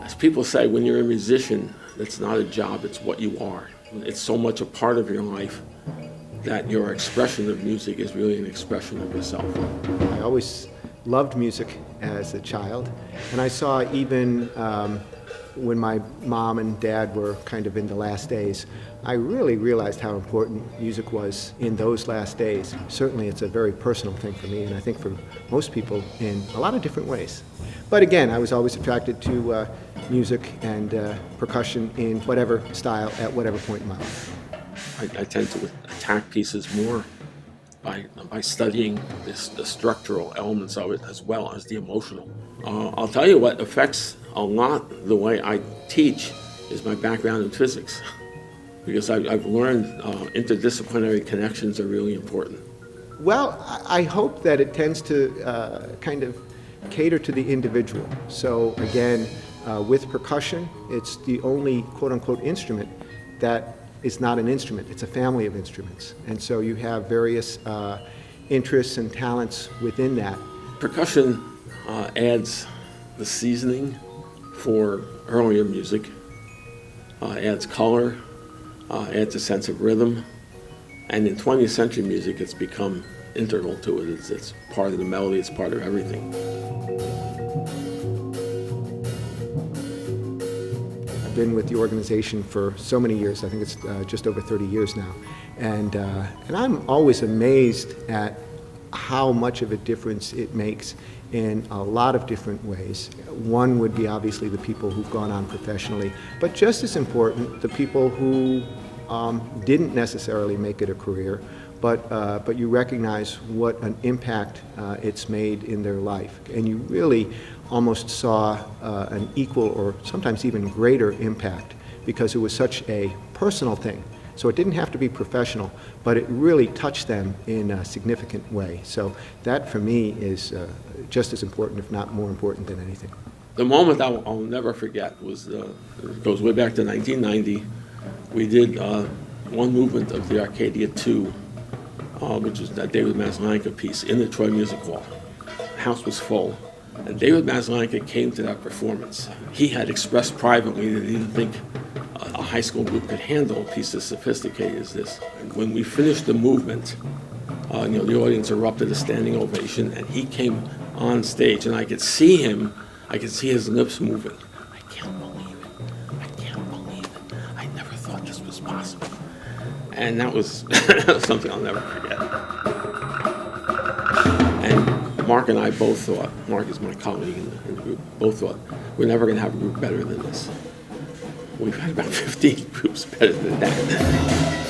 As people say, when you're a musician, it's not a job, it's what you are. It's so much a part of your life that your expression of music is really an expression of yourself. I always loved music as a child, and I saw even when my mom and dad were kind of in the last days, I really realized how important music was in those last days. Certainly it's a very personal thing for me, and I think for most people in a lot of different ways. But again, I was always attracted to music and percussion in whatever style at whatever point in my life. I tend to attack pieces more by studying the structural elements of it as well as the emotional. I'll tell you what affects a lot the way I teach is my background in physics, because I've learned interdisciplinary connections are really important. Well, I hope that it tends to kind of cater to the individual. So again, with percussion, it's the only quote-unquote instrument that is not an instrument. It's a family of instruments. And so you have various interests and talents within that. Percussion adds the seasoning for earlier music, adds color, adds a sense of rhythm. And in 20th century music, it's become integral to it. It's part of the melody, it's part of everything. I've been with the organization for so many years. I think it's just over 30 years now. And I'm always amazed at how much of a difference it makes in a lot of different ways. One would be obviously the people who've gone on professionally, but just as important, the people who didn't necessarily make it a career, but you recognize what an impact it's made in their life. And you really almost saw an equal or sometimes even greater impact because it was such a personal thing. So it didn't have to be professional, but it really touched them in a significant way. So that for me is just as important, if not more important than anything. The moment I'll never forget was, it goes way back to 1990. We did one movement of the Arcadia II, which is that David Maslanka piece in the Troy Music Hall. The house was full, and David Maslanka came to that performance. He had expressed privately that he didn't think a high school group could handle a piece as sophisticated as this. And when we finished the movement, the audience erupted a standing ovation, and he came on stage, and I could see his lips moving. I can't believe it. I never thought this was possible. And that was something I'll never forget. And Mark and I both thought, Mark is my colleague in the group, both thought, we're never going to have a group better than this. We've had about 15 groups better than that.